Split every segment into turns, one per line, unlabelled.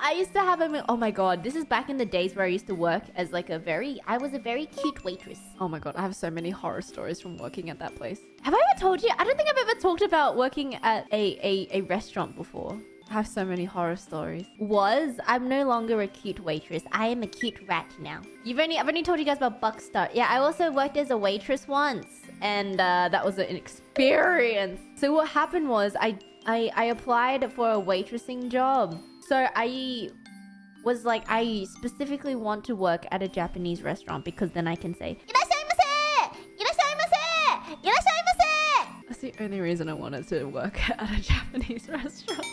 I used to have a... Oh my god, this is back in the days where I used to work as like I was a very cute waitress. Oh my god, I have so many horror stories from working at that place. Have I ever told you? I don't think I've ever talked about working at a restaurant before. I have so many horror stories. I'm no longer a cute waitress. I am a cute rat now. I've only told you guys about Buckstar. Yeah, I also worked as a waitress once. And that was an experience. So what happened was I applied for a waitressing job. So I was like, I specifically want to work at a Japanese restaurant because then I can say, "Irashaimase! Irashaimase! Irashaimase!" That's the only reason I wanted to work at a Japanese restaurant.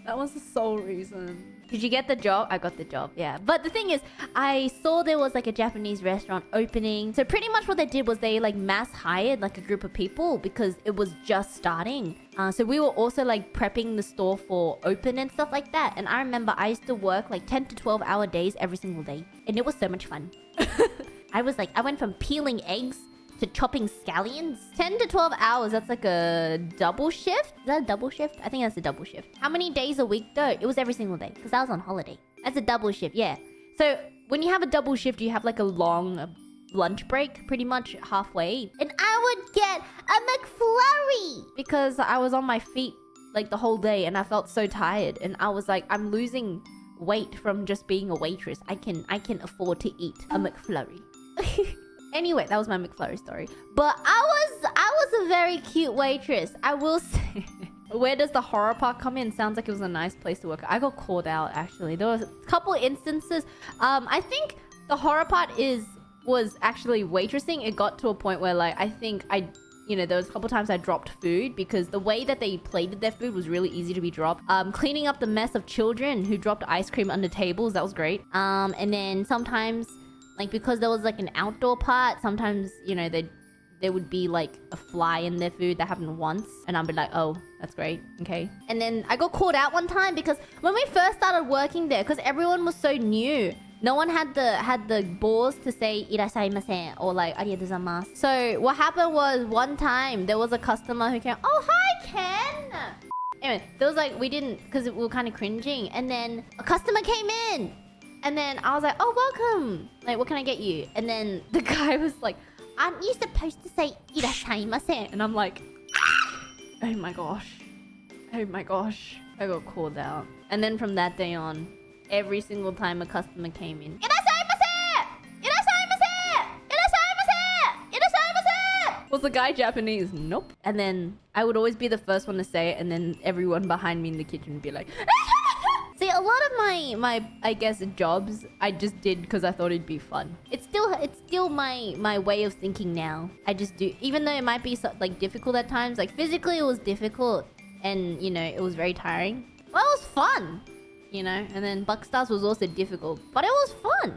That was the sole reason. Did you get the job? I got the job, yeah. But the thing is, I saw there was like a Japanese restaurant opening. So pretty much what they did was they like mass hired like a group of people because it was just starting. So we were also like prepping the store for open and stuff like that. And I remember I used to work like 10 to 12 hour days every single day. And it was so much fun. I went from peeling eggs to chopping scallions. 10 to 12 hours, that's like a double shift? Is that a double shift? I think that's a double shift. How many days a week though? It was every single day because I was on holiday. That's a double shift, yeah. So when you have a double shift, you have like a long lunch break pretty much halfway. And I would get a McFlurry because I was on my feet like the whole day and I felt so tired. And I was like, I'm losing weight from just being a waitress. I can afford to eat a McFlurry. Anyway, that was my McFlurry story. But I was a very cute waitress. I will say. Where does the horror part come in? Sounds like it was a nice place to work. I got called out, actually. There was a couple instances. I think the horror part was actually waitressing. It got to a point where, like, I think there was a couple times I dropped food because the way that they plated their food was really easy to be dropped. Cleaning up the mess of children who dropped ice cream under tables. That was great. And then sometimes... like, because there was, like, an outdoor part, sometimes, there would be, like, a fly in their food. That happened once. And I'd be like, oh, that's great. Okay. And then I got called out one time because when we first started working there, because everyone was so new, no one had the balls to say, "Irashaimase," or, like, "Arigatou gozaimasu." So what happened was one time, there was a customer who came, "Oh, hi, Ken!" Anyway, there was, like, we didn't, because we were kind of cringing. And then a customer came in. And then I was like, "Oh, welcome. Like, what can I get you?" And then the guy was like, "Aren't you supposed to say irashaimase?" And I'm like, oh my gosh. Oh my gosh. I got called out. And then from that day on, every single time a customer came in, "Irashaimase! Irashaimase! Irashaimase! Irashaimase!" Was the guy Japanese? Nope. And then I would always be the first one to say it, and then everyone behind me in the kitchen would be like, see, a lot of my I guess jobs I just did because I thought it'd be fun. It's still my way of thinking now. I just do, even though it might be so, like, difficult at times. Like, physically it was difficult, and it was very tiring. Well, it was fun, And then Buckstars was also difficult, but it was fun.